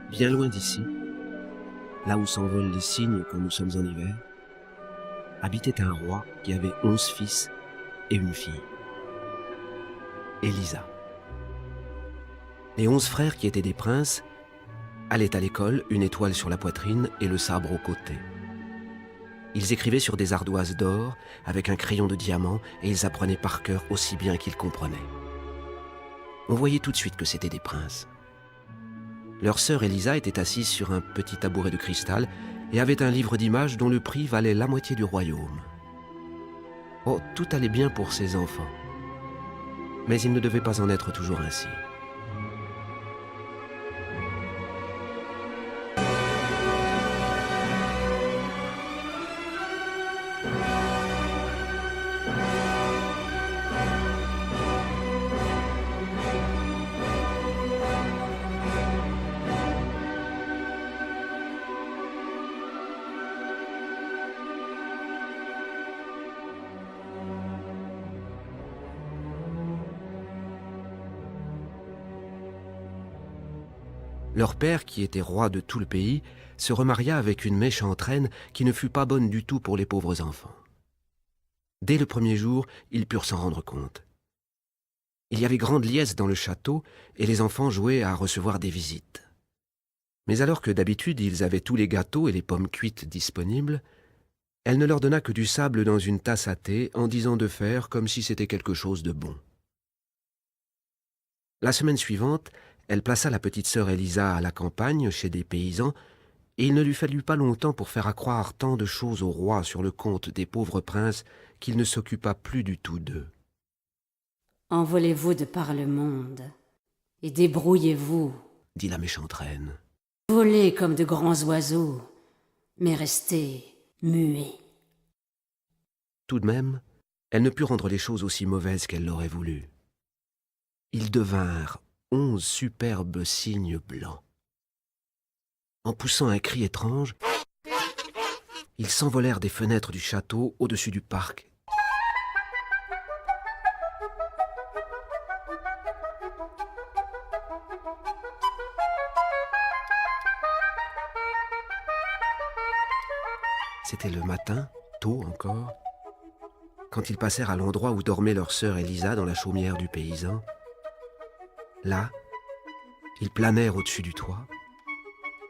Bien loin d'ici, là où s'envolent les cygnes quand nous sommes en hiver, habitait un roi qui avait 11 fils et une fille, Élisa. Les 11 frères qui étaient des princes allaient à l'école, une étoile sur la poitrine et le sabre au côté. Ils écrivaient sur des ardoises d'or avec un crayon de diamant et ils apprenaient par cœur aussi bien qu'ils comprenaient. On voyait tout de suite que c'étaient des princes. Leur sœur Élisa était assise sur un petit tabouret de cristal et avait un livre d'images dont le prix valait la moitié du royaume. Oh, tout allait bien pour ses enfants. Mais il ne devait pas en être toujours ainsi. Leur père, qui était roi de tout le pays, se remaria avec une méchante reine qui ne fut pas bonne du tout pour les pauvres enfants. Dès le premier jour, ils purent s'en rendre compte. Il y avait grande liesse dans le château et les enfants jouaient à recevoir des visites. Mais alors que d'habitude ils avaient tous les gâteaux et les pommes cuites disponibles, elle ne leur donna que du sable dans une tasse à thé en disant de faire comme si c'était quelque chose de bon. La semaine suivante, elle plaça la petite sœur Élisa à la campagne, chez des paysans, et il ne lui fallut pas longtemps pour faire accroire tant de choses au roi sur le compte des pauvres princes qu'il ne s'occupa plus du tout d'eux. Envolez-vous de par le monde, et débrouillez-vous. Dit la méchante reine. Volez comme de grands oiseaux, mais restez muets. Tout de même, elle ne put rendre les choses aussi mauvaises qu'elle l'aurait voulu. Ils devinrent 11 superbes cygnes blancs. En poussant un cri étrange, ils s'envolèrent des fenêtres du château au-dessus du parc. C'était le matin, tôt encore, quand ils passèrent à l'endroit où dormait leur sœur Élisa dans la chaumière du paysan. Là, ils planèrent au-dessus du toit,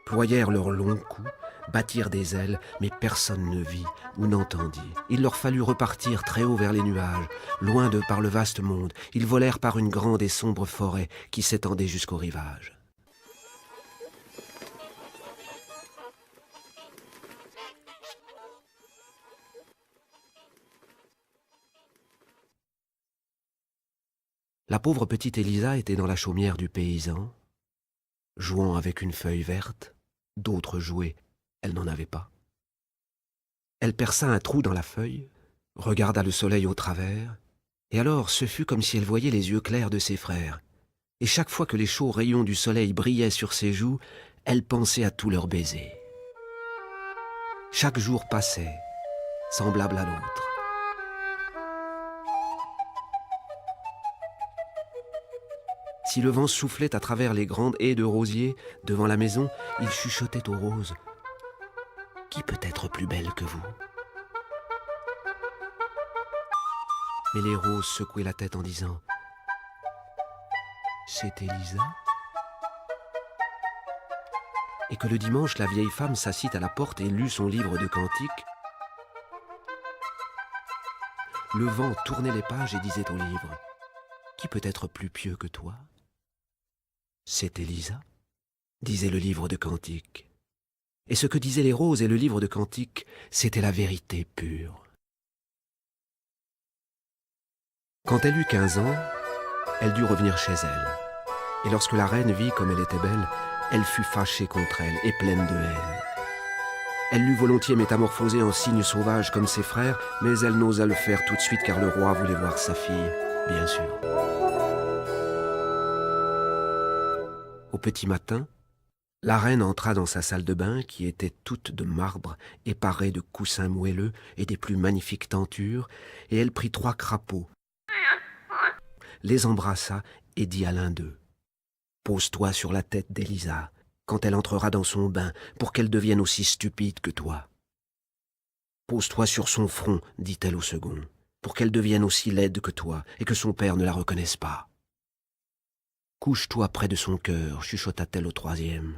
ployèrent leurs longs coups, battirent des ailes, mais personne ne vit ou n'entendit. Il leur fallut repartir très haut vers les nuages, loin d'eux par le vaste monde. Ils volèrent par une grande et sombre forêt qui s'étendait jusqu'au rivage. La pauvre petite Élisa était dans la chaumière du paysan, jouant avec une feuille verte, d'autres jouets, elle n'en avait pas. Elle perça un trou dans la feuille, regarda le soleil au travers, et alors ce fut comme si elle voyait les yeux clairs de ses frères. Et chaque fois que les chauds rayons du soleil brillaient sur ses joues, elle pensait à tous leurs baisers. Chaque jour passait, semblable à l'autre. Si le vent soufflait à travers les grandes haies de rosiers devant la maison, il chuchotait aux roses. « Qui peut être plus belle que vous ?» Mais les roses secouaient la tête en disant « C'est Élisa ?» Et que le dimanche, la vieille femme s'assit à la porte et lut son livre de cantiques. Le vent tournait les pages et disait au livre « Qui peut être plus pieux que toi ?» « C'est Élisa », disait le livre de cantiques. Et ce que disaient les roses et le livre de cantiques, c'était la vérité pure. Quand elle eut 15 ans, elle dut revenir chez elle. Et lorsque la reine vit comme elle était belle, elle fut fâchée contre elle et pleine de haine. Elle l'eût volontiers métamorphosée en cygne sauvage comme ses frères, mais elle n'osa le faire tout de suite car le roi voulait voir sa fille, bien sûr. Au petit matin, la reine entra dans sa salle de bain qui était toute de marbre et parée de coussins moelleux et des plus magnifiques tentures, et elle prit 3 crapauds, les embrassa et dit à l'un d'eux « Pose-toi sur la tête d'Élisa quand elle entrera dans son bain, pour qu'elle devienne aussi stupide que toi. Pose-toi sur son front, dit-elle au second, pour qu'elle devienne aussi laide que toi et que son père ne la reconnaisse pas. Couche-toi près de son cœur, chuchota-t-elle au troisième,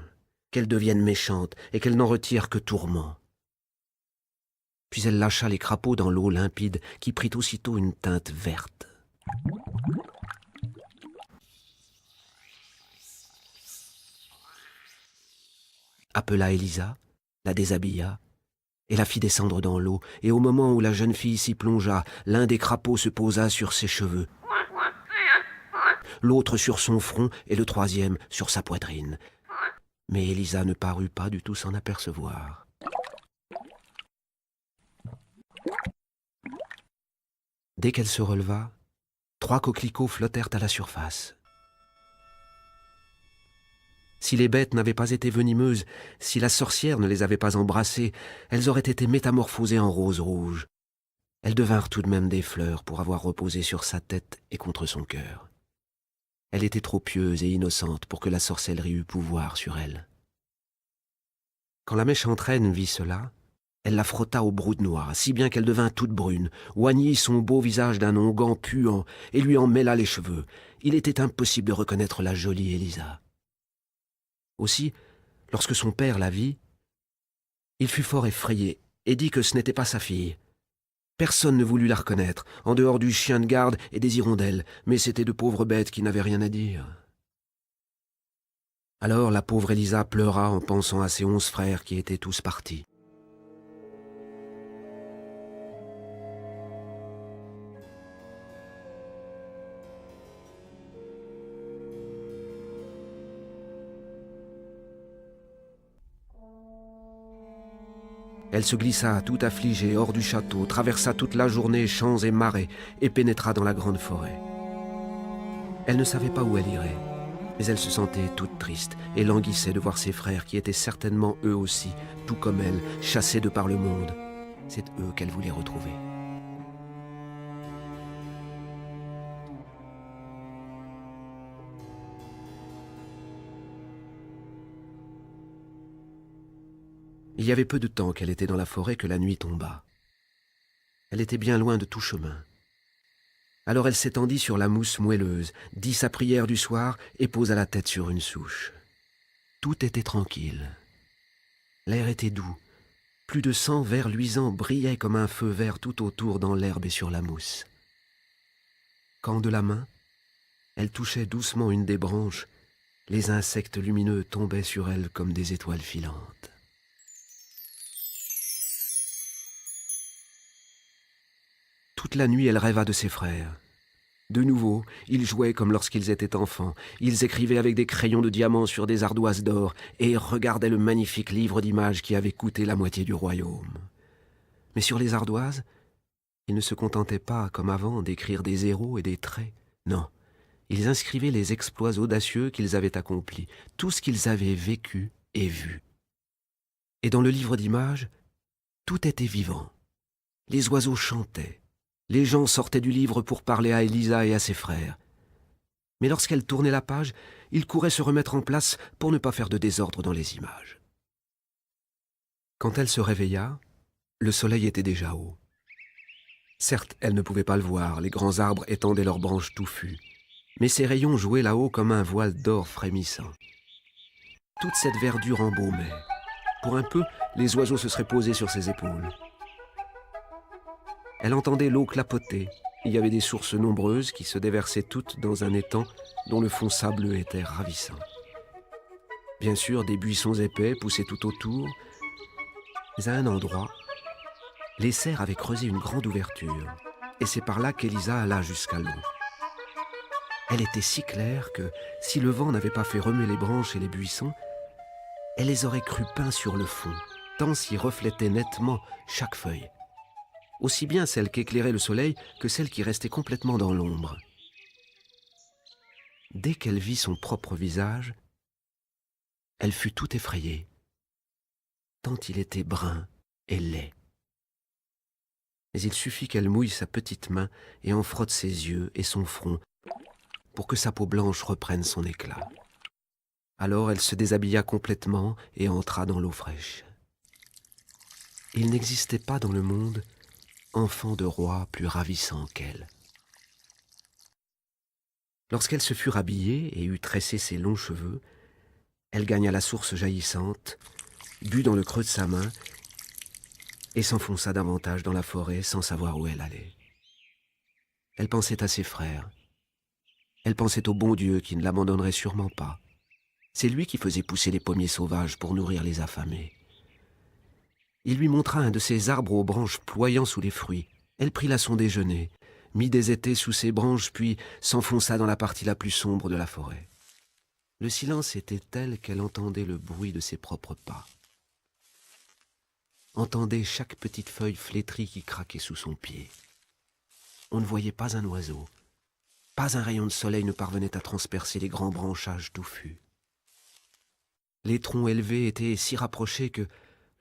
qu'elle devienne méchante et qu'elle n'en retire que tourment. Puis elle lâcha les crapauds dans l'eau limpide qui prit aussitôt une teinte verte. Appela Élisa, la déshabilla, et la fit descendre dans l'eau, et au moment où la jeune fille s'y plongea, l'un des crapauds se posa sur ses cheveux, l'autre sur son front et le troisième sur sa poitrine. Mais Élisa ne parut pas du tout s'en apercevoir. Dès qu'elle se releva, 3 coquelicots flottèrent à la surface. Si les bêtes n'avaient pas été venimeuses, si la sorcière ne les avait pas embrassées, elles auraient été métamorphosées en roses rouges. Elles devinrent tout de même des fleurs pour avoir reposé sur sa tête et contre son cœur. Elle était trop pieuse et innocente pour que la sorcellerie eût pouvoir sur elle. Quand la méchante reine vit cela, elle la frotta au broc de noix, si bien qu'elle devint toute brune, oignit son beau visage d'un onguent puant et lui en mêla les cheveux. Il était impossible de reconnaître la jolie Élisa. Aussi, lorsque son père la vit, il fut fort effrayé et dit que ce n'était pas sa fille. Personne ne voulut la reconnaître, en dehors du chien de garde et des hirondelles, mais c'étaient de pauvres bêtes qui n'avaient rien à dire. Alors la pauvre Élisa pleura en pensant à ses 11 frères qui étaient tous partis. Elle se glissa, tout affligée, hors du château, traversa toute la journée champs et marais, et pénétra dans la grande forêt. Elle ne savait pas où elle irait, mais elle se sentait toute triste, et languissait de voir ses frères, qui étaient certainement eux aussi, tout comme elle, chassés de par le monde. C'est eux qu'elle voulait retrouver. Il y avait peu de temps qu'elle était dans la forêt que la nuit tomba. Elle était bien loin de tout chemin. Alors elle s'étendit sur la mousse moelleuse, dit sa prière du soir et posa la tête sur une souche. Tout était tranquille. L'air était doux. Plus de 100 vers luisants brillaient comme un feu vert tout autour dans l'herbe et sur la mousse. Quand de la main, elle touchait doucement une des branches, les insectes lumineux tombaient sur elle comme des étoiles filantes. Toute la nuit, elle rêva de ses frères. De nouveau, ils jouaient comme lorsqu'ils étaient enfants. Ils écrivaient avec des crayons de diamant sur des ardoises d'or et regardaient le magnifique livre d'images qui avait coûté la moitié du royaume. Mais sur les ardoises, ils ne se contentaient pas, comme avant, d'écrire des héros et des traits. Non, ils inscrivaient les exploits audacieux qu'ils avaient accomplis, tout ce qu'ils avaient vécu et vu. Et dans le livre d'images, tout était vivant. Les oiseaux chantaient. Les gens sortaient du livre pour parler à Élisa et à ses frères. Mais lorsqu'elle tournait la page, ils couraient se remettre en place pour ne pas faire de désordre dans les images. Quand elle se réveilla, le soleil était déjà haut. Certes, elle ne pouvait pas le voir, les grands arbres étendaient leurs branches touffues, mais ses rayons jouaient là-haut comme un voile d'or frémissant. Toute cette verdure embaumait. Pour un peu, les oiseaux se seraient posés sur ses épaules. Elle entendait l'eau clapoter. Il y avait des sources nombreuses qui se déversaient toutes dans un étang dont le fond sableux était ravissant. Bien sûr, des buissons épais poussaient tout autour, mais à un endroit, les cerfs avaient creusé une grande ouverture, et c'est par là qu'Élisa alla jusqu'à l'eau. Elle était si claire que, si le vent n'avait pas fait remuer les branches et les buissons, elle les aurait crus peints sur le fond, tant s'y reflétait nettement chaque feuille. Aussi bien celle qu'éclairait le soleil que celle qui restait complètement dans l'ombre. Dès qu'elle vit son propre visage, elle fut tout effrayée, tant il était brun et laid. Mais il suffit qu'elle mouille sa petite main et en frotte ses yeux et son front pour que sa peau blanche reprenne son éclat. Alors elle se déshabilla complètement et entra dans l'eau fraîche. Il n'existait pas dans le monde enfant de roi plus ravissant qu'elle. Lorsqu'elle se fut rhabillée et eut tressé ses longs cheveux, elle gagna la source jaillissante, but dans le creux de sa main et s'enfonça davantage dans la forêt sans savoir où elle allait. Elle pensait à ses frères. Elle pensait au bon Dieu qui ne l'abandonnerait sûrement pas. C'est lui qui faisait pousser les pommiers sauvages pour nourrir les affamés. Il lui montra un de ces arbres aux branches ployant sous les fruits. Elle prit là son déjeuner, mit des étés sous ses branches, puis s'enfonça dans la partie la plus sombre de la forêt. Le silence était tel qu'elle entendait le bruit de ses propres pas. Entendait chaque petite feuille flétrie qui craquait sous son pied. On ne voyait pas un oiseau. Pas un rayon de soleil ne parvenait à transpercer les grands branchages touffus. Les troncs élevés étaient si rapprochés que,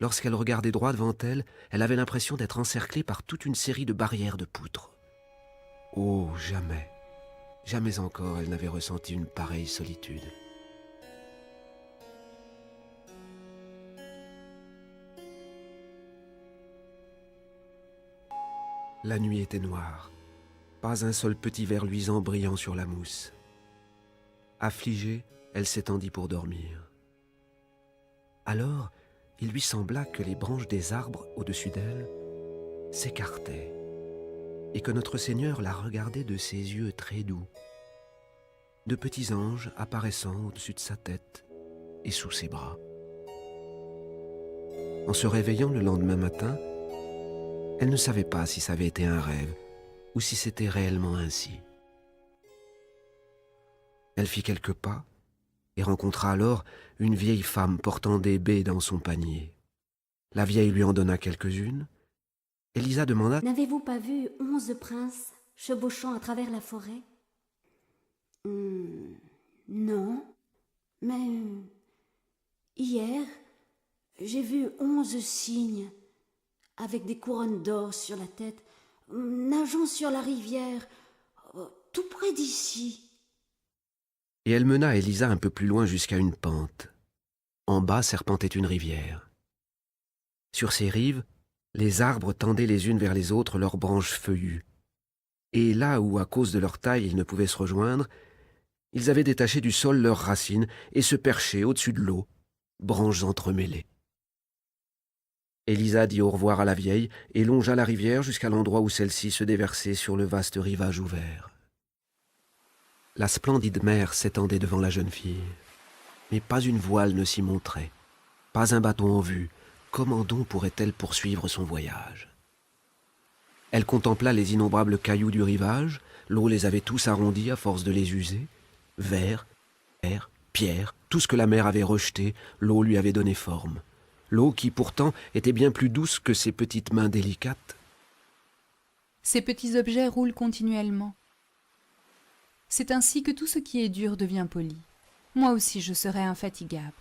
lorsqu'elle regardait droit devant elle, elle avait l'impression d'être encerclée par toute une série de barrières de poutres. Oh, jamais, jamais encore elle n'avait ressenti une pareille solitude. La nuit était noire, pas un seul petit ver luisant brillant sur la mousse. Affligée, elle s'étendit pour dormir. Alors, il lui sembla que les branches des arbres au-dessus d'elle s'écartaient et que notre Seigneur la regardait de ses yeux très doux, de petits anges apparaissant au-dessus de sa tête et sous ses bras. En se réveillant le lendemain matin, elle ne savait pas si ça avait été un rêve ou si c'était réellement ainsi. Elle fit quelques pas et rencontra alors une vieille femme portant des baies dans son panier. La vieille lui en donna quelques-unes. Élisa demanda « N'avez-vous pas vu 11 princes chevauchant à travers la forêt ? Non, mais hier, j'ai vu 11 cygnes avec des couronnes d'or sur la tête, nageant sur la rivière, tout près d'ici. » Et elle mena Élisa un peu plus loin jusqu'à une pente. En bas serpentait une rivière. Sur ces rives, les arbres tendaient les unes vers les autres leurs branches feuillues. Et là où, à cause de leur taille, ils ne pouvaient se rejoindre, ils avaient détaché du sol leurs racines et se perchaient au-dessus de l'eau, branches entremêlées. Élisa dit au revoir à la vieille et longea la rivière jusqu'à l'endroit où celle-ci se déversait sur le vaste rivage ouvert. La splendide mer s'étendait devant la jeune fille, mais pas une voile ne s'y montrait, pas un bateau en vue. Comment donc pourrait-elle poursuivre son voyage ? Elle contempla les innombrables cailloux du rivage, l'eau les avait tous arrondis à force de les user. Verre, pierre, tout ce que la mer avait rejeté, l'eau lui avait donné forme. L'eau qui pourtant était bien plus douce que ses petites mains délicates. Ces petits objets roulent continuellement. C'est ainsi que tout ce qui est dur devient poli. Moi aussi je serai infatigable.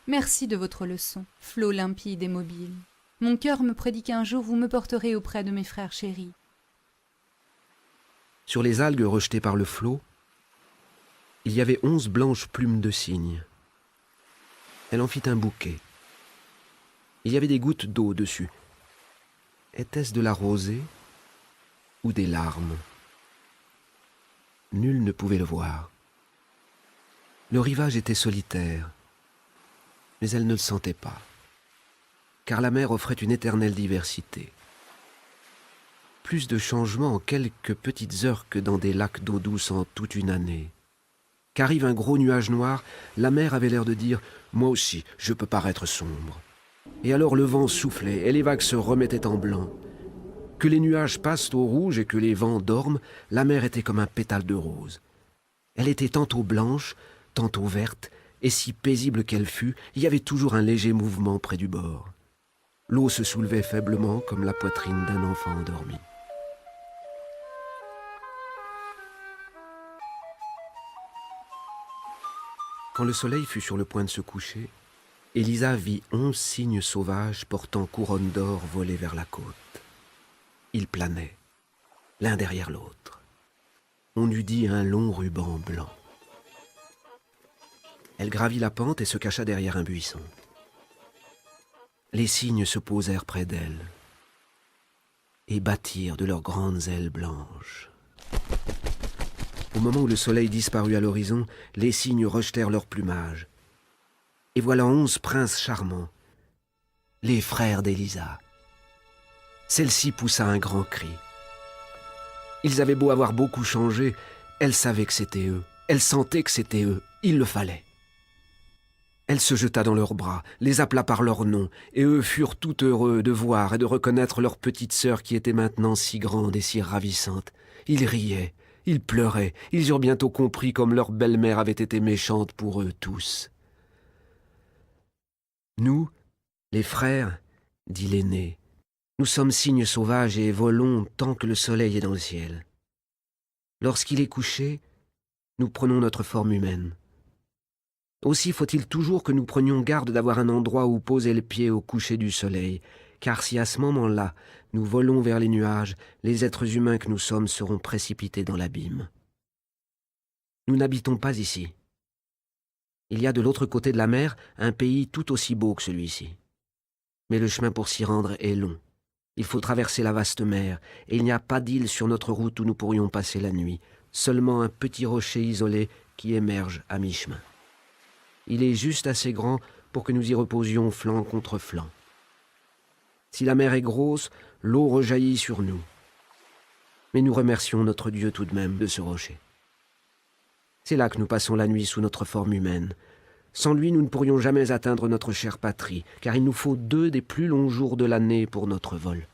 Merci de votre leçon, flot limpide et mobile. Mon cœur me prédit qu'un jour vous me porterez auprès de mes frères chéris. Sur les algues rejetées par le flot, il y avait 11 blanches plumes de cygne. Elle en fit un bouquet. Il y avait des gouttes d'eau dessus. Était-ce de la rosée ou des larmes ? Nul ne pouvait le voir. Le rivage était solitaire, mais elle ne le sentait pas, car la mer offrait une éternelle diversité. Plus de changements en quelques petites heures que dans des lacs d'eau douce en toute une année. Qu'arrive un gros nuage noir, la mer avait l'air de dire « Moi aussi, je peux paraître sombre ». Et alors le vent soufflait et les vagues se remettaient en blanc. Que les nuages passent au rouge et que les vents dorment, la mer était comme un pétale de rose. Elle était tantôt blanche, tantôt verte, et si paisible qu'elle fût, il y avait toujours un léger mouvement près du bord. L'eau se soulevait faiblement comme la poitrine d'un enfant endormi. Quand le soleil fut sur le point de se coucher, Élisa vit 11 cygnes sauvages portant couronne d'or voler vers la côte. Ils planaient, l'un derrière l'autre. On eût dit un long ruban blanc. Elle gravit la pente et se cacha derrière un buisson. Les cygnes se posèrent près d'elle et battirent de leurs grandes ailes blanches. Au moment où le soleil disparut à l'horizon, les cygnes rejetèrent leur plumage. Et voilà 11 princes charmants, les frères d'Élisa. Celle-ci poussa un grand cri. Ils avaient beau avoir beaucoup changé, elle savait que c'était eux, elle sentait que c'était eux, il le fallait. Elle se jeta dans leurs bras, les appela par leur nom, et eux furent tout heureux de voir et de reconnaître leur petite sœur qui était maintenant si grande et si ravissante. Ils riaient, ils pleuraient, ils eurent bientôt compris comme leur belle-mère avait été méchante pour eux tous. « Nous, les frères, dit l'aîné, nous sommes cygnes sauvages et volons tant que le soleil est dans le ciel. Lorsqu'il est couché, nous prenons notre forme humaine. Aussi faut-il toujours que nous prenions garde d'avoir un endroit où poser le pied au coucher du soleil, car si à ce moment-là, nous volons vers les nuages, les êtres humains que nous sommes seront précipités dans l'abîme. Nous n'habitons pas ici. Il y a de l'autre côté de la mer un pays tout aussi beau que celui-ci. Mais le chemin pour s'y rendre est long. Il faut traverser la vaste mer, et il n'y a pas d'île sur notre route où nous pourrions passer la nuit, seulement un petit rocher isolé qui émerge à mi-chemin. Il est juste assez grand pour que nous y reposions flanc contre flanc. Si la mer est grosse, l'eau rejaillit sur nous. Mais nous remercions notre Dieu tout de même de ce rocher. C'est là que nous passons la nuit sous notre forme humaine. Sans lui, nous ne pourrions jamais atteindre notre chère patrie, car il nous faut 2 des plus longs jours de l'année pour notre vol.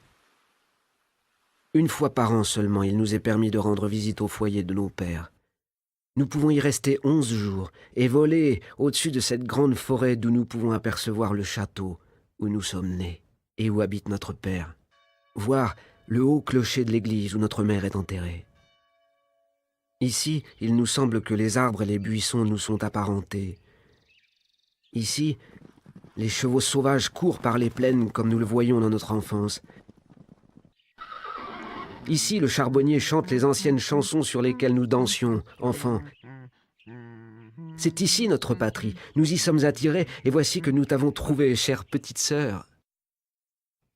Une fois par an seulement, il nous est permis de rendre visite au foyer de nos pères. Nous pouvons y rester 11 jours et voler au-dessus de cette grande forêt d'où nous pouvons apercevoir le château où nous sommes nés et où habite notre père, voir le haut clocher de l'église où notre mère est enterrée. Ici, il nous semble que les arbres et les buissons nous sont apparentés. Ici, les chevaux sauvages courent par les plaines comme nous le voyions dans notre enfance. Ici, le charbonnier chante les anciennes chansons sur lesquelles nous dansions, enfants. C'est ici notre patrie. Nous y sommes attirés, et voici que nous t'avons trouvée, chère petite sœur.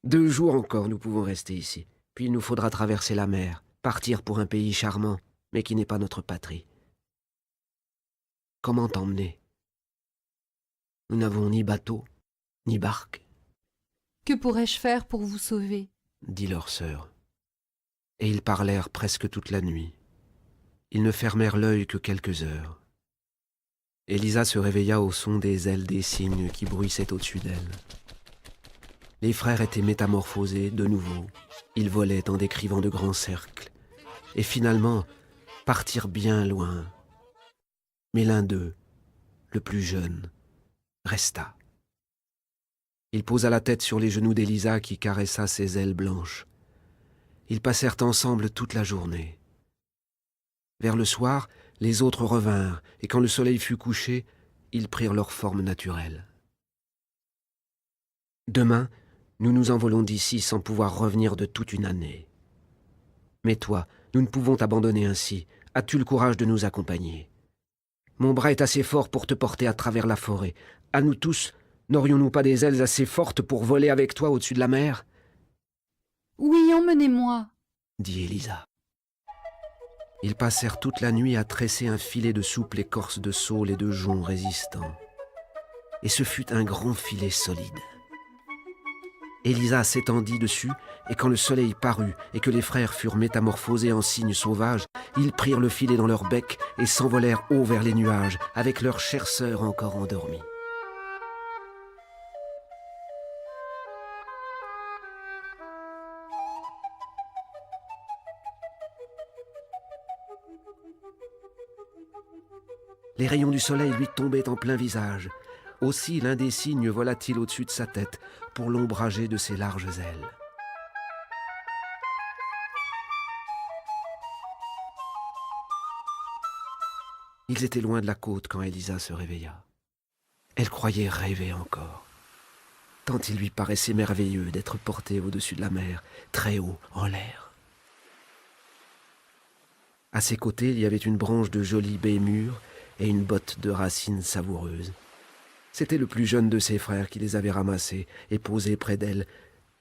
2 jours encore, nous pouvons rester ici. Puis il nous faudra traverser la mer, partir pour un pays charmant, mais qui n'est pas notre patrie. Comment t'emmener? Nous n'avons ni bateau, ni barque. Que pourrais-je faire pour vous sauver? Dit leur sœur. Et ils parlèrent presque toute la nuit. Ils ne fermèrent l'œil que quelques heures. Élisa se réveilla au son des ailes des cygnes qui bruissaient au-dessus d'elle. Les frères étaient métamorphosés de nouveau. Ils volaient en décrivant de grands cercles. Et finalement, partirent bien loin. Mais l'un d'eux, le plus jeune, resta. Il posa la tête sur les genoux d'Élisa qui caressa ses ailes blanches. Ils passèrent ensemble toute la journée. Vers le soir, les autres revinrent, et quand le soleil fut couché, ils prirent leur forme naturelle. Demain, nous nous envolons d'ici sans pouvoir revenir de toute une année. Mais toi, nous ne pouvons t'abandonner ainsi. As-tu le courage de nous accompagner? Mon bras est assez fort pour te porter à travers la forêt. À nous tous, n'aurions-nous pas des ailes assez fortes pour voler avec toi au-dessus de la mer? Oui, emmenez-moi, dit Élisa. Ils passèrent toute la nuit à tresser un filet de souple écorce de saule et de jonc résistants. Et ce fut un grand filet solide. Élisa s'étendit dessus, et quand le soleil parut et que les frères furent métamorphosés en cygnes sauvages, ils prirent le filet dans leur bec et s'envolèrent haut vers les nuages, avec leur chère sœur encore endormie. Les rayons du soleil lui tombaient en plein visage. Aussi l'un des cygnes vola-t-il au-dessus de sa tête pour l'ombrager de ses larges ailes. Ils étaient loin de la côte quand Élisa se réveilla. Elle croyait rêver encore, tant il lui paraissait merveilleux d'être portée au-dessus de la mer, très haut en l'air. À ses côtés, il y avait une branche de jolie baie mûre, et une botte de racines savoureuses. C'était le plus jeune de ses frères qui les avait ramassés et posés près d'elle.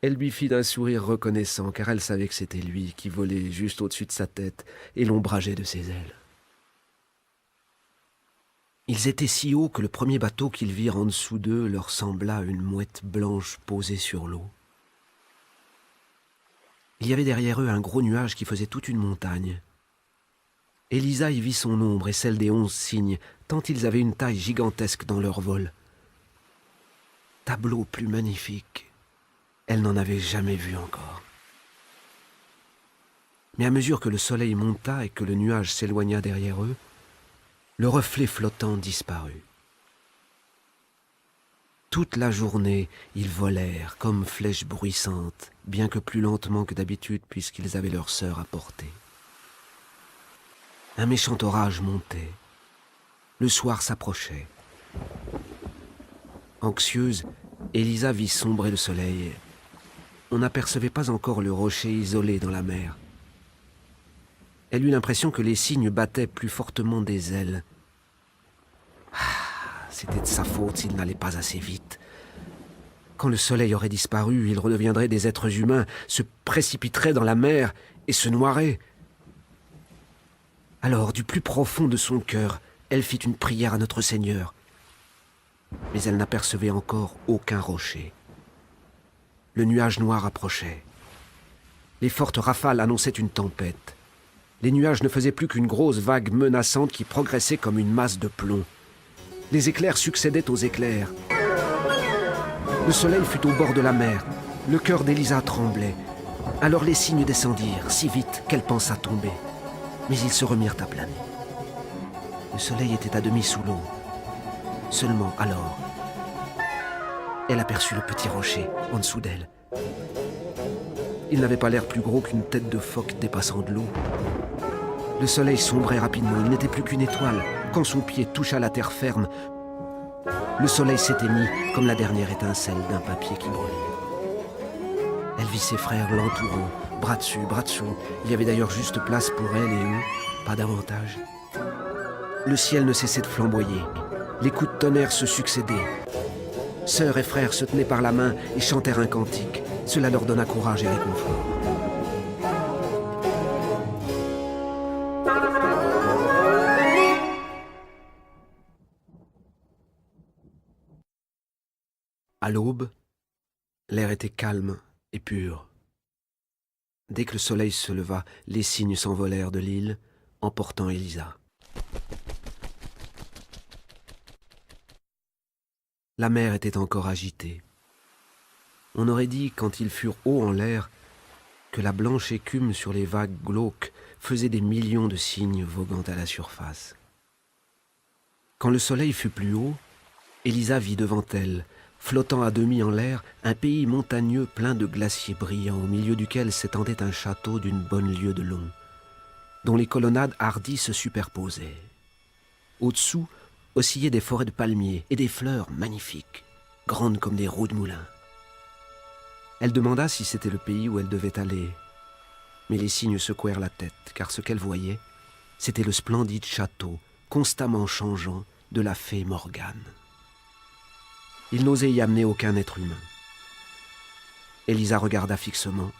Elle lui fit d'un sourire reconnaissant, car elle savait que c'était lui qui volait juste au-dessus de sa tête et l'ombrageait de ses ailes. Ils étaient si hauts que le premier bateau qu'ils virent en dessous d'eux leur sembla une mouette blanche posée sur l'eau. Il y avait derrière eux un gros nuage qui faisait toute une montagne. Élisa y vit son ombre et celle des 11 cygnes, tant ils avaient une taille gigantesque dans leur vol. Tableau plus magnifique, elle n'en avait jamais vu encore. Mais à mesure que le soleil monta et que le nuage s'éloigna derrière eux, le reflet flottant disparut. Toute la journée, ils volèrent comme flèches bruissantes, bien que plus lentement que d'habitude puisqu'ils avaient leur sœur à portée. Un méchant orage montait. Le soir s'approchait. Anxieuse, Élisa vit sombrer le soleil. On n'apercevait pas encore le rocher isolé dans la mer. Elle eut l'impression que les cygnes battaient plus fortement des ailes. C'était de sa faute s'il n'allait pas assez vite. Quand le soleil aurait disparu, ils redeviendraient des êtres humains, se précipiteraient dans la mer et se noieraient. Alors, du plus profond de son cœur, elle fit une prière à notre Seigneur. Mais elle n'apercevait encore aucun rocher. Le nuage noir approchait. Les fortes rafales annonçaient une tempête. Les nuages ne faisaient plus qu'une grosse vague menaçante qui progressait comme une masse de plomb. Les éclairs succédaient aux éclairs. Le soleil fut au bord de la mer. Le cœur d'Élisa tremblait. Alors les cygnes descendirent, si vite qu'elle pensa tomber. Mais ils se remirent à planer. Le soleil était à demi sous l'eau. Seulement alors, elle aperçut le petit rocher en dessous d'elle. Il n'avait pas l'air plus gros qu'une tête de phoque dépassant de l'eau. Le soleil sombrait rapidement, il n'était plus qu'une étoile. Quand son pied toucha la terre ferme, le soleil s'éteignit comme la dernière étincelle d'un papier qui brûle. Elle vit ses frères l'entourant, bras dessus, bras dessous. Il y avait d'ailleurs juste place pour elle et eux, pas davantage. Le ciel ne cessait de flamboyer. Les coups de tonnerre se succédaient. Sœurs et frères se tenaient par la main et chantèrent un cantique. Cela leur donna courage et réconfort. À l'aube, l'air était calme et pur. Dès que le soleil se leva, les cygnes s'envolèrent de l'île, emportant Élisa. La mer était encore agitée. On aurait dit, quand ils furent hauts en l'air, que la blanche écume sur les vagues glauques faisait des millions de cygnes voguant à la surface. Quand le soleil fut plus haut, Élisa vit devant elle, flottant à demi en l'air, un pays montagneux plein de glaciers brillants, au milieu duquel s'étendait un château d'une bonne lieue de long, dont les colonnades hardies se superposaient. Au-dessous, oscillaient des forêts de palmiers et des fleurs magnifiques, grandes comme des roues de moulin. Elle demanda si c'était le pays où elle devait aller, mais les cygnes secouèrent la tête, car ce qu'elle voyait, c'était le splendide château, constamment changeant, de la fée Morgane. Il n'osait y amener aucun être humain. Élisa regarda fixement.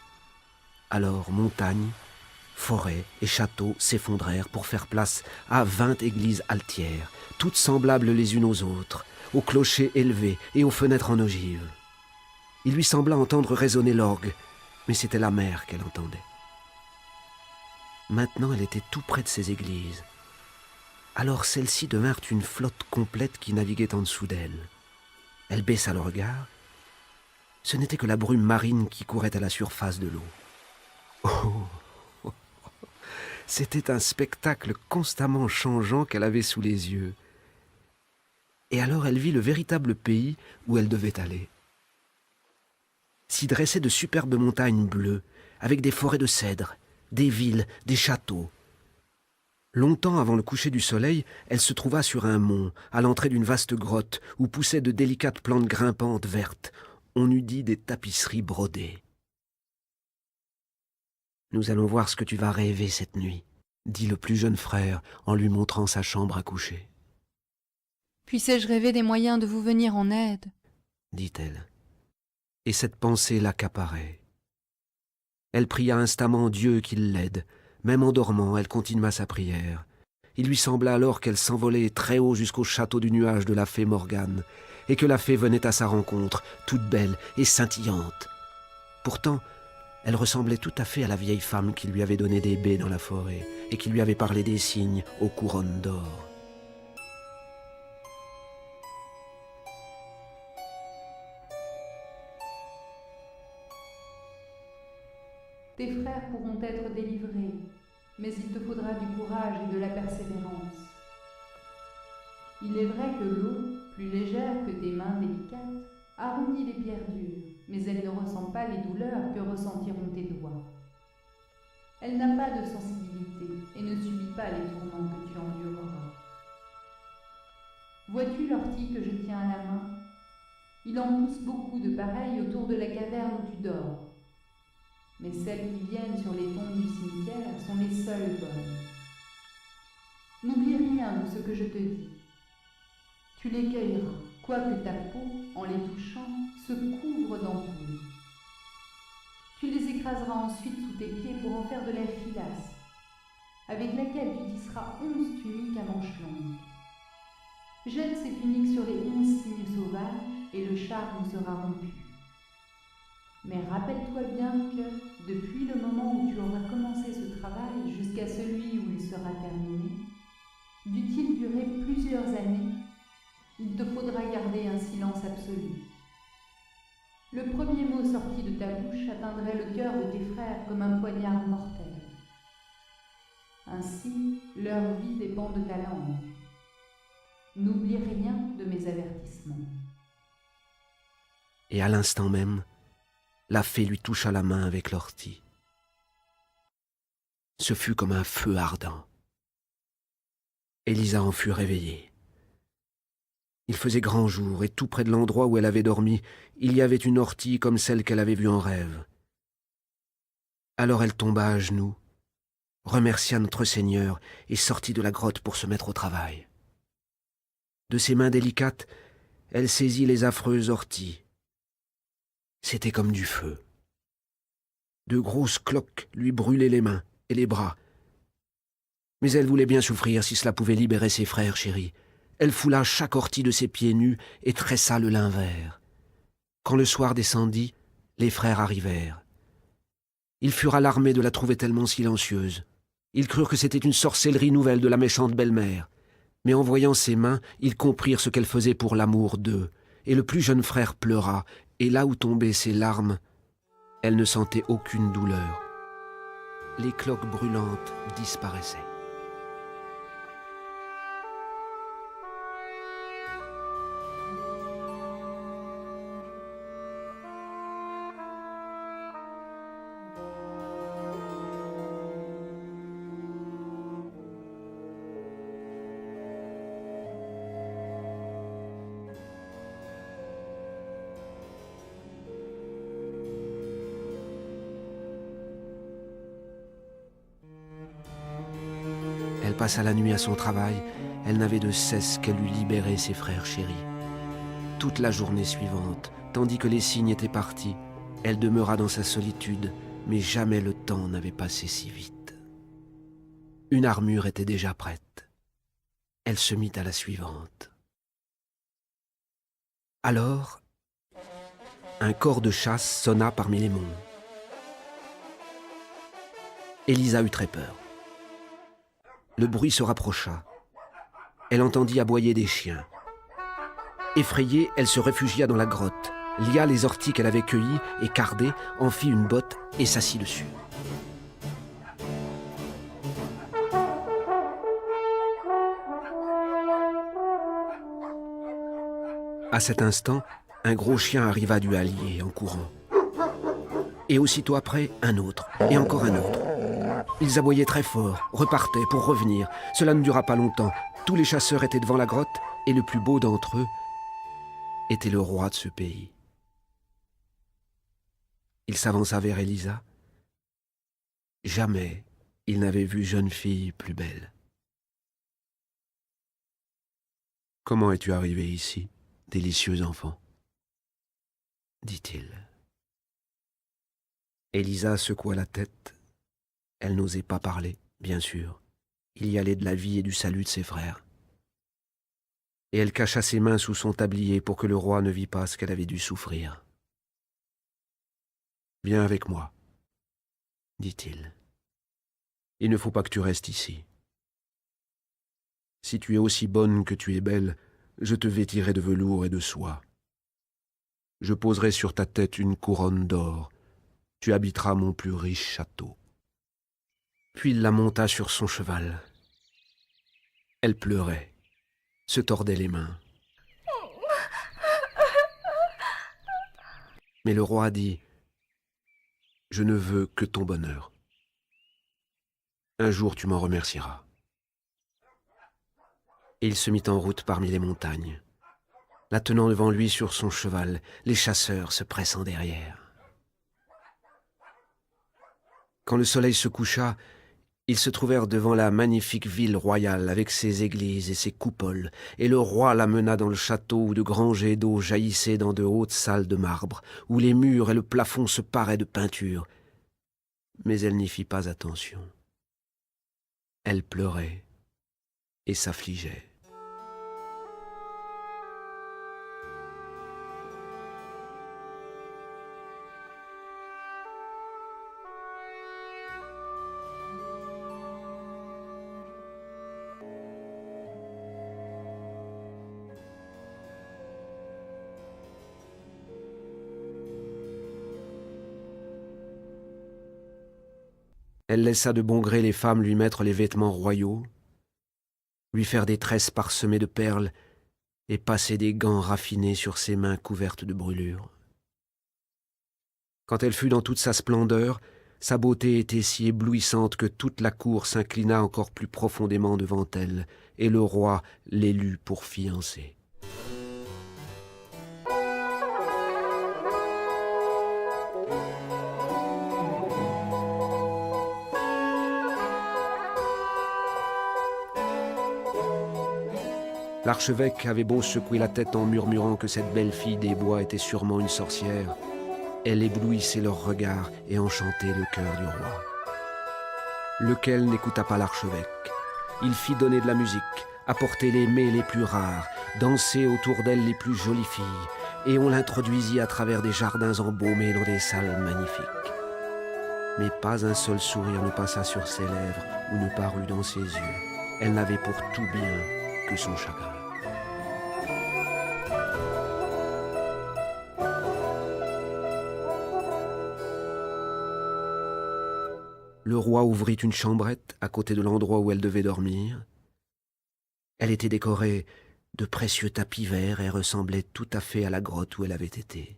Alors montagne, forêt et château s'effondrèrent pour faire place à 20 églises altières, toutes semblables les unes aux autres, aux clochers élevés et aux fenêtres en ogive. Il lui sembla entendre résonner l'orgue, mais c'était la mer qu'elle entendait. Maintenant, elle était tout près de ces églises. Alors celles-ci devinrent une flotte complète qui naviguait en dessous d'elle. Elle baissa le regard. Ce n'était que la brume marine qui courait à la surface de l'eau. Oh, c'était un spectacle constamment changeant qu'elle avait sous les yeux. Et alors elle vit le véritable pays où elle devait aller. S'y dressaient de superbes montagnes bleues, avec des forêts de cèdres, des villes, des châteaux. Longtemps avant le coucher du soleil, elle se trouva sur un mont, à l'entrée d'une vaste grotte, où poussaient de délicates plantes grimpantes vertes. On eût dit des tapisseries brodées. « Nous allons voir ce que tu vas rêver cette nuit, » dit le plus jeune frère en lui montrant sa chambre à coucher. Puissais-je rêver des moyens de vous venir en aide? Dit-elle. Et cette pensée l'accaparait. Elle pria instamment Dieu qu'il l'aide. Même en dormant, elle continua sa prière. Il lui sembla alors qu'elle s'envolait très haut jusqu'au château du nuage de la fée Morgane, et que la fée venait à sa rencontre, toute belle et scintillante. Pourtant, elle ressemblait tout à fait à la vieille femme qui lui avait donné des baies dans la forêt et qui lui avait parlé des cygnes aux couronnes d'or. Tes frères pourront être délivrés, mais il te faudra du courage et de la persévérance. Il est vrai que l'eau, plus légère que tes mains délicates, arrondit les pierres dures, mais elle ne ressent pas les douleurs que ressentiront tes doigts. Elle n'a pas de sensibilité et ne subit pas les tourments que tu endureras. Vois-tu l'ortie que je tiens à la main? Il en pousse beaucoup de pareils autour de la caverne où tu dors. Mais celles qui viennent sur les tombes du cimetière sont les seules bonnes. N'oublie rien de ce que je te dis. Tu les cueilleras, quoique ta peau, en les touchant, se couvre d'ampoules. Tu les écraseras ensuite sous tes pieds pour en faire de la filasse, avec laquelle tu tisseras 11 tuniques à manches longues. Jette ces tuniques sur les 11 cygnes sauvages et le charme sera rompu. Mais rappelle-toi bien que, depuis le moment où tu auras commencé ce travail jusqu'à celui où il sera terminé, dût-il durer plusieurs années, il te faudra garder un silence absolu. Le premier mot sorti de ta bouche atteindrait le cœur de tes frères comme un poignard mortel. Ainsi, leur vie dépend de ta langue. N'oublie rien de mes avertissements. Et à l'instant même, la fée lui toucha la main avec l'ortie. Ce fut comme un feu ardent. Élisa en fut réveillée. Il faisait grand jour, et tout près de l'endroit où elle avait dormi, il y avait une ortie comme celle qu'elle avait vue en rêve. Alors elle tomba à genoux, remercia notre Seigneur et sortit de la grotte pour se mettre au travail. De ses mains délicates, elle saisit les affreuses orties. C'était comme du feu. De grosses cloques lui brûlaient les mains et les bras. Mais elle voulait bien souffrir si cela pouvait libérer ses frères chéris. Elle foula chaque ortie de ses pieds nus et tressa le lin vert. Quand le soir descendit, les frères arrivèrent. Ils furent alarmés de la trouver tellement silencieuse. Ils crurent que c'était une sorcellerie nouvelle de la méchante belle-mère. Mais en voyant ses mains, ils comprirent ce qu'elle faisait pour l'amour d'eux. Et le plus jeune frère pleura, et là où tombaient ses larmes, elle ne sentait aucune douleur. Les cloques brûlantes disparaissaient. Elle passa la nuit à son travail, elle n'avait de cesse qu'elle eût libéré ses frères chéris. Toute la journée suivante, tandis que les cygnes étaient partis, elle demeura dans sa solitude, mais jamais le temps n'avait passé si vite. Une armure était déjà prête. Elle se mit à la suivante. Alors, un cor de chasse sonna parmi les monts. Élisa eut très peur. Le bruit se rapprocha. Elle entendit aboyer des chiens. Effrayée, elle se réfugia dans la grotte, lia les orties qu'elle avait cueillies et cardées, en fit une botte et s'assit dessus. À cet instant, un gros chien arriva du hallier en courant. Et aussitôt après, un autre, et encore un autre. Ils aboyaient très fort, repartaient pour revenir. Cela ne dura pas longtemps. Tous les chasseurs étaient devant la grotte, et le plus beau d'entre eux était le roi de ce pays. Il s'avança vers Élisa. Jamais il n'avait vu jeune fille plus belle. Comment es-tu arrivé ici, délicieux enfant ? Dit-il. Élisa secoua la tête. Elle n'osait pas parler, bien sûr. Il y allait de la vie et du salut de ses frères. Et elle cacha ses mains sous son tablier pour que le roi ne vît pas ce qu'elle avait dû souffrir. « Viens avec moi, dit-il. Il ne faut pas que tu restes ici. Si tu es aussi bonne que tu es belle, je te vêtirai de velours et de soie. Je poserai sur ta tête une couronne d'or. Tu habiteras mon plus riche château. » Puis il la monta sur son cheval. Elle pleurait, se tordait les mains. Mais le roi dit « Je ne veux que ton bonheur. Un jour tu m'en remercieras. » Et il se mit en route parmi les montagnes, la tenant devant lui sur son cheval, les chasseurs se pressant derrière. Quand le soleil se coucha, ils se trouvèrent devant la magnifique ville royale avec ses églises et ses coupoles, et le roi la mena dans le château où de grands jets d'eau jaillissaient dans de hautes salles de marbre, où les murs et le plafond se paraient de peinture. Mais elle n'y fit pas attention. Elle pleurait et s'affligeait. Elle laissa de bon gré les femmes lui mettre les vêtements royaux, lui faire des tresses parsemées de perles et passer des gants raffinés sur ses mains couvertes de brûlures. Quand elle fut dans toute sa splendeur, sa beauté était si éblouissante que toute la cour s'inclina encore plus profondément devant elle, et le roi l'élut pour fiancée. L'archevêque avait beau secouer la tête en murmurant que cette belle fille des bois était sûrement une sorcière, elle éblouissait leurs regards et enchantait le cœur du roi. Lequel n'écouta pas l'archevêque. Il fit donner de la musique, apporter les mets les plus rares, danser autour d'elle les plus jolies filles, et on l'introduisit à travers des jardins embaumés dans des salles magnifiques. Mais pas un seul sourire ne passa sur ses lèvres ou ne parut dans ses yeux. Elle n'avait pour tout bien que son chagrin. Le roi ouvrit une chambrette à côté de l'endroit où elle devait dormir. Elle était décorée de précieux tapis verts et ressemblait tout à fait à la grotte où elle avait été.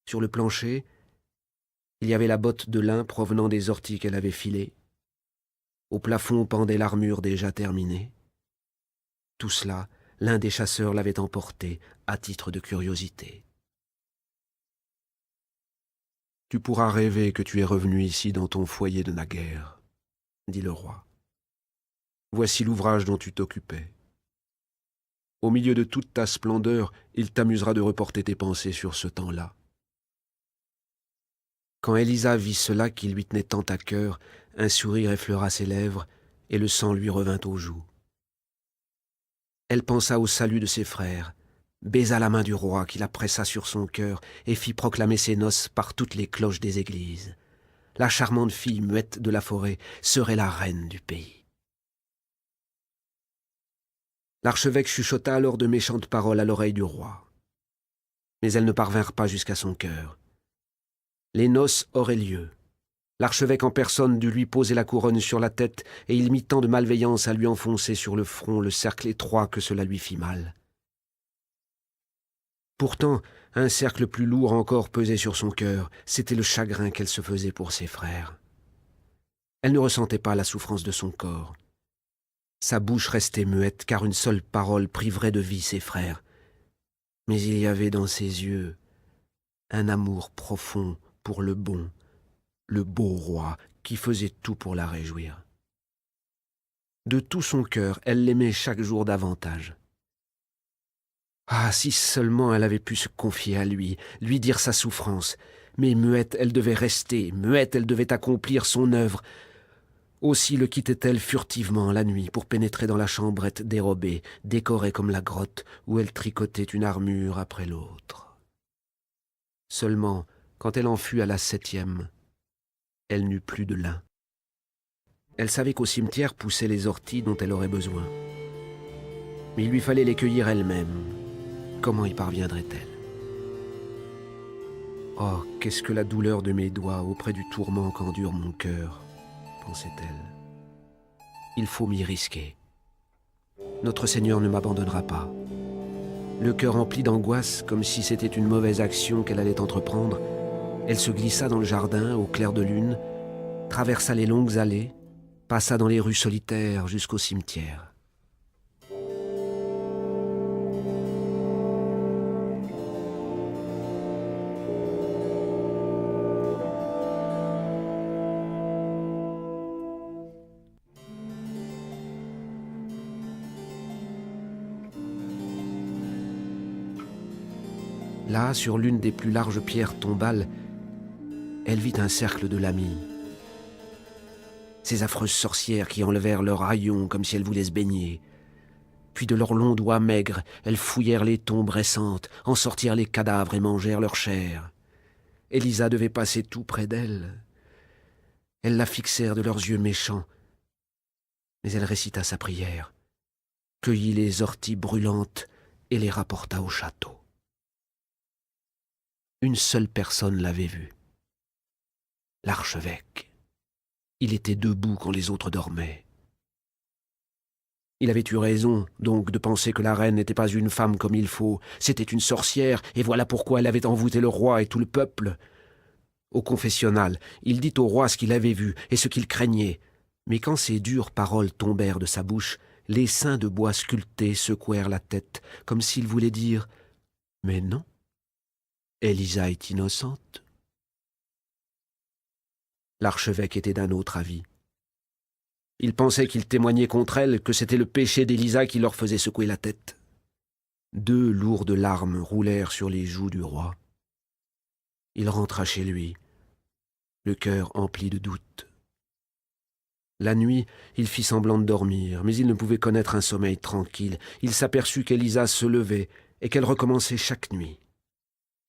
Sur le plancher, il y avait la botte de lin provenant des orties qu'elle avait filées. Au plafond pendait l'armure déjà terminée. Tout cela, l'un des chasseurs l'avait emporté à titre de curiosité. « Tu pourras rêver que tu es revenu ici dans ton foyer de naguère, » dit le roi. « Voici l'ouvrage dont tu t'occupais. Au milieu de toute ta splendeur, il t'amusera de reporter tes pensées sur ce temps-là. » Quand Élisa vit cela qui lui tenait tant à cœur, un sourire effleura ses lèvres et le sang lui revint aux joues. Elle pensa au salut de ses frères, baisa la main du roi qui la pressa sur son cœur et fit proclamer ses noces par toutes les cloches des églises. La charmante fille muette de la forêt serait la reine du pays. L'archevêque chuchota alors de méchantes paroles à l'oreille du roi. Mais elles ne parvinrent pas jusqu'à son cœur. Les noces auraient lieu. L'archevêque en personne dut lui poser la couronne sur la tête, et il mit tant de malveillance à lui enfoncer sur le front le cercle étroit que cela lui fit mal. Pourtant, un cercle plus lourd encore pesait sur son cœur, c'était le chagrin qu'elle se faisait pour ses frères. Elle ne ressentait pas la souffrance de son corps. Sa bouche restait muette, car une seule parole priverait de vie ses frères. Mais il y avait dans ses yeux un amour profond pour le bon, le beau roi qui faisait tout pour la réjouir. De tout son cœur, elle l'aimait chaque jour davantage. Ah, si seulement elle avait pu se confier à lui dire sa souffrance. Mais muette, elle devait rester, muette, elle devait accomplir son œuvre. Aussi le quittait-elle furtivement la nuit pour pénétrer dans la chambrette dérobée, décorée comme la grotte où elle tricotait une armure après l'autre. Seulement, quand elle en fut à la 7e, elle n'eut plus de lin. Elle savait qu'au cimetière poussaient les orties dont elle aurait besoin. Mais il lui fallait les cueillir elle-même. Comment y parviendrait-elle? Oh, qu'est-ce que la douleur de mes doigts auprès du tourment qu'endure mon cœur, pensait-elle. Il faut m'y risquer. Notre Seigneur ne m'abandonnera pas. Le cœur empli d'angoisse, comme si c'était une mauvaise action qu'elle allait entreprendre, elle se glissa dans le jardin au clair de lune, traversa les longues allées, passa dans les rues solitaires jusqu'au cimetière. Là, sur l'une des plus larges pierres tombales, elle vit un cercle de lamies. Ces affreuses sorcières qui enlevèrent leurs haillons comme si elles voulaient se baigner. Puis de leurs longs doigts maigres, elles fouillèrent les tombes récentes, en sortirent les cadavres et mangèrent leur chair. Élisa devait passer tout près d'elle. Elles la fixèrent de leurs yeux méchants, mais elle récita sa prière, cueillit les orties brûlantes et les rapporta au château. Une seule personne l'avait vue. L'archevêque. Il était debout quand les autres dormaient. Il avait eu raison, donc, de penser que la reine n'était pas une femme comme il faut. C'était une sorcière, et voilà pourquoi elle avait envoûté le roi et tout le peuple. Au confessionnal, il dit au roi ce qu'il avait vu et ce qu'il craignait. Mais quand ces dures paroles tombèrent de sa bouche, les seins de bois sculptés secouèrent la tête, comme s'il voulait dire « Mais non, Élisa est innocente. » L'archevêque était d'un autre avis. Il pensait qu'il témoignait contre elle, que c'était le péché d'Élisa qui leur faisait secouer la tête. 2 lourdes larmes roulèrent sur les joues du roi. Il rentra chez lui, le cœur empli de doutes. La nuit, il fit semblant de dormir, mais il ne pouvait connaître un sommeil tranquille. Il s'aperçut qu'Élisa se levait et qu'elle recommençait chaque nuit.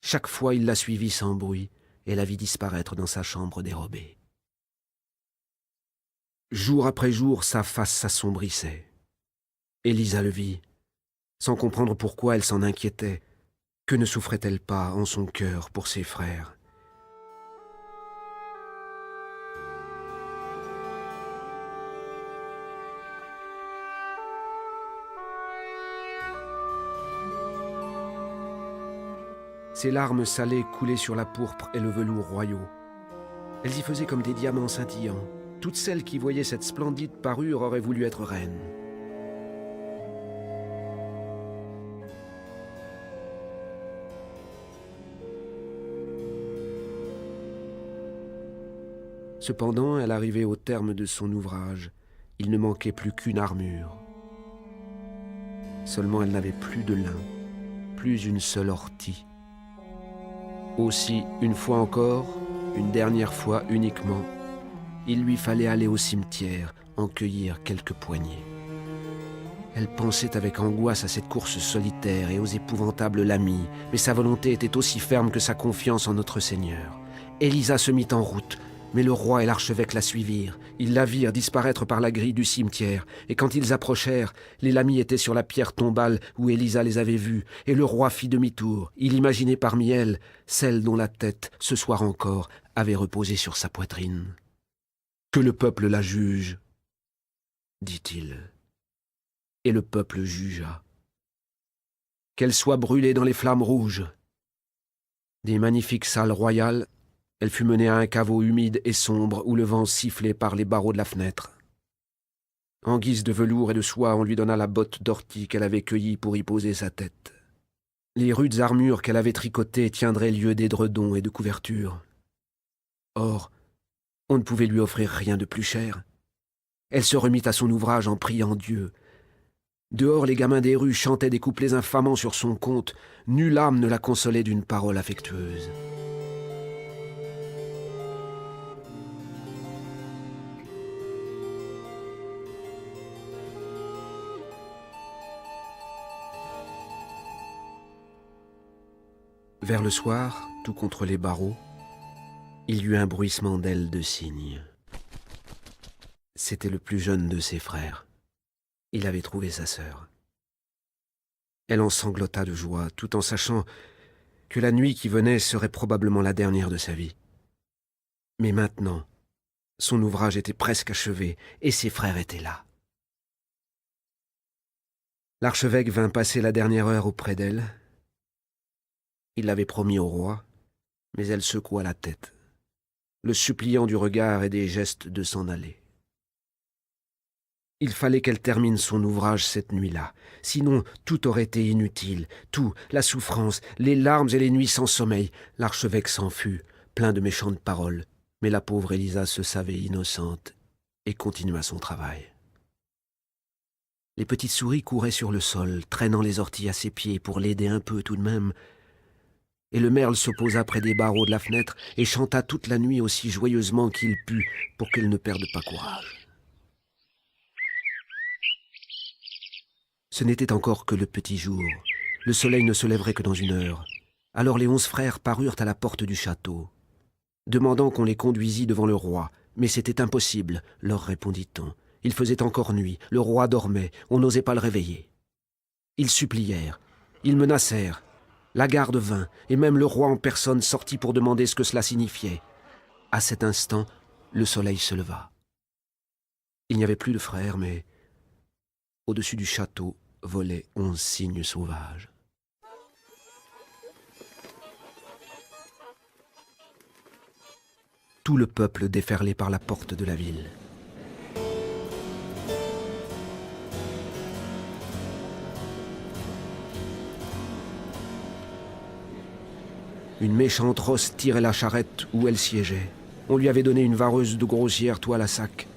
Chaque fois, il la suivit sans bruit et la vit disparaître dans sa chambre dérobée. Jour après jour, sa face s'assombrissait. Élisa le vit. Sans comprendre pourquoi elle s'en inquiétait, que ne souffrait-elle pas en son cœur pour ses frères? Ses larmes salées coulaient sur la pourpre et le velours royaux. Elles y faisaient comme des diamants scintillants. Toutes celles qui voyaient cette splendide parure auraient voulu être reines. Cependant, elle arrivait au terme de son ouvrage. Il ne manquait plus qu'une armure. Seulement, elle n'avait plus de lin, plus une seule ortie. Aussi, une fois encore, une dernière fois uniquement, il lui fallait aller au cimetière, en cueillir quelques poignées. Elle pensait avec angoisse à cette course solitaire et aux épouvantables lamies, mais sa volonté était aussi ferme que sa confiance en notre Seigneur. Élisa se mit en route, mais le roi et l'archevêque la suivirent. Ils la virent disparaître par la grille du cimetière, et quand ils approchèrent, les lamies étaient sur la pierre tombale où Élisa les avait vues, et le roi fit demi-tour. Il imaginait parmi elles celle dont la tête, ce soir encore, avait reposé sur sa poitrine. « Que le peuple la juge, » dit-il. Et le peuple jugea. « Qu'elle soit brûlée dans les flammes rouges. » Des magnifiques salles royales, elle fut menée à un caveau humide et sombre où le vent sifflait par les barreaux de la fenêtre. En guise de velours et de soie, on lui donna la botte d'ortie qu'elle avait cueillie pour y poser sa tête. Les rudes armures qu'elle avait tricotées tiendraient lieu d'édredons et de couvertures. Or, on ne pouvait lui offrir rien de plus cher. Elle se remit à son ouvrage en priant Dieu. Dehors, les gamins des rues chantaient des couplets infamants sur son compte. Nulle âme ne la consolait d'une parole affectueuse. Vers le soir, tout contre les barreaux, il y eut un bruissement d'ailes de cygne. C'était le plus jeune de ses frères. Il avait trouvé sa sœur. Elle en sanglota de joie, tout en sachant que la nuit qui venait serait probablement la dernière de sa vie. Mais maintenant, son ouvrage était presque achevé, et ses frères étaient là. L'archevêque vint passer la dernière heure auprès d'elle. Il l'avait promis au roi, mais elle secoua la tête, le suppliant du regard et des gestes de s'en aller. Il fallait qu'elle termine son ouvrage cette nuit-là, sinon tout aurait été inutile, tout, la souffrance, les larmes et les nuits sans sommeil. L'archevêque s'en fut, plein de méchantes paroles, mais la pauvre Élisa se savait innocente et continua son travail. Les petites souris couraient sur le sol, traînant les orties à ses pieds pour l'aider un peu tout de même, et le merle se posa près des barreaux de la fenêtre et chanta toute la nuit aussi joyeusement qu'il put pour qu'elle ne perde pas courage. Ce n'était encore que le petit jour. Le soleil ne se lèverait que dans 1 heure. Alors les 11 frères parurent à la porte du château, demandant qu'on les conduisît devant le roi. Mais c'était impossible, leur répondit-on. Il faisait encore nuit, le roi dormait, on n'osait pas le réveiller. Ils supplièrent, ils menacèrent. La garde vint, et même le roi en personne sortit pour demander ce que cela signifiait. À cet instant, le soleil se leva. Il n'y avait plus de frères, mais au-dessus du château volaient 11 cygnes sauvages. Tout le peuple déferlait par la porte de la ville. Une méchante rosse tirait la charrette où elle siégeait. On lui avait donné une vareuse de grossière toile à sac.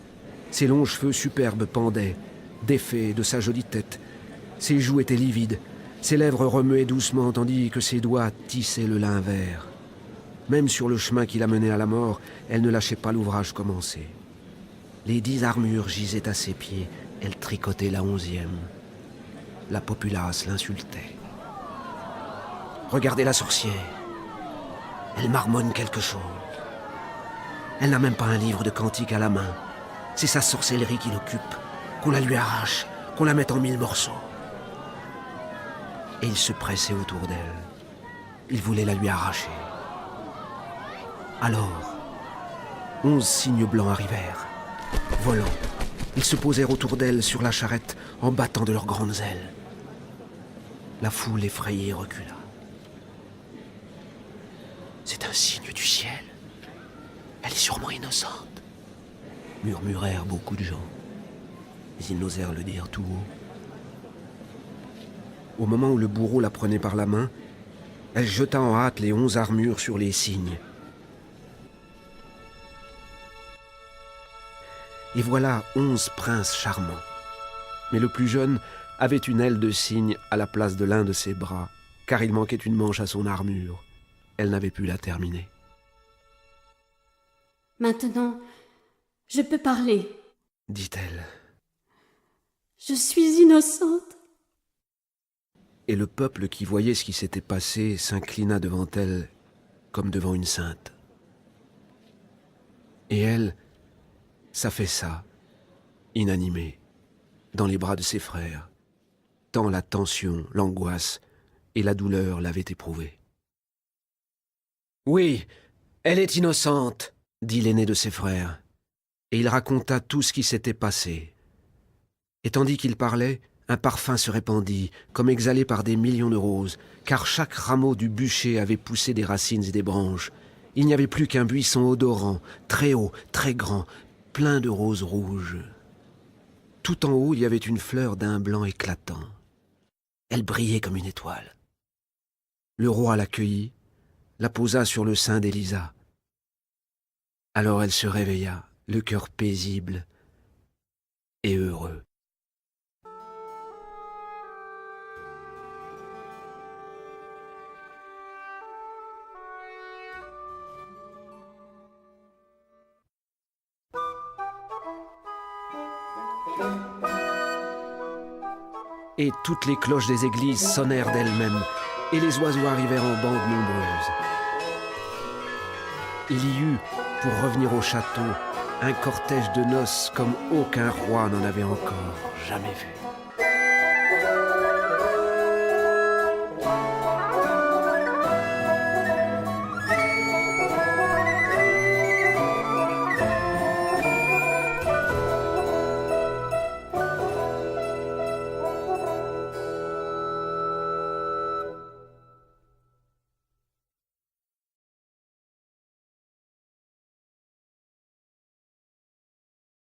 Ses longs cheveux superbes pendaient, défaits de sa jolie tête. Ses joues étaient livides, ses lèvres remuaient doucement tandis que ses doigts tissaient le lin vert. Même sur le chemin qui la menait à la mort, elle ne lâchait pas l'ouvrage commencé. Les 10 armures gisaient à ses pieds, elle tricotait la 11e. La populace l'insultait. « Regardez la sorcière. Elle marmonne quelque chose. Elle n'a même pas un livre de cantiques à la main. C'est sa sorcellerie qui l'occupe. Qu'on la lui arrache, qu'on la mette en 1000 morceaux. » Et il se pressait autour d'elle. Il voulait la lui arracher. Alors, 11 cygnes blancs arrivèrent. Volant, ils se posèrent autour d'elle sur la charrette en battant de leurs grandes ailes. La foule effrayée recula. « C'est un signe du ciel. Elle est sûrement innocente, » murmurèrent beaucoup de gens. Mais ils n'osèrent le dire tout haut. Au moment où le bourreau la prenait par la main, elle jeta en hâte les 11 armures sur les cygnes. Et voilà 11 princes charmants. Mais le plus jeune avait une aile de cygne à la place de l'un de ses bras, car il manquait une manche à son armure. Elle n'avait pu la terminer. « Maintenant, je peux parler, » dit-elle. « Je suis innocente. » Et le peuple qui voyait ce qui s'était passé s'inclina devant elle comme devant une sainte. Et elle s'affaissa, inanimée, dans les bras de ses frères, tant la tension, l'angoisse et la douleur l'avaient éprouvée. « Oui, elle est innocente, » dit l'aîné de ses frères, et il raconta tout ce qui s'était passé. Et tandis qu'il parlait, un parfum se répandit, comme exhalé par des millions de roses, car chaque rameau du bûcher avait poussé des racines et des branches. Il n'y avait plus qu'un buisson odorant, très haut, très grand, plein de roses rouges. Tout en haut, il y avait une fleur d'un blanc éclatant. Elle brillait comme une étoile. Le roi l'accueillit, la posa sur le sein d'Élisa. Alors elle se réveilla, le cœur paisible, et heureux. Et toutes les cloches des églises sonnèrent d'elles-mêmes, et les oiseaux arrivèrent en bandes nombreuses. Il y eut, pour revenir au château, un cortège de noces comme aucun roi n'en avait encore jamais vu.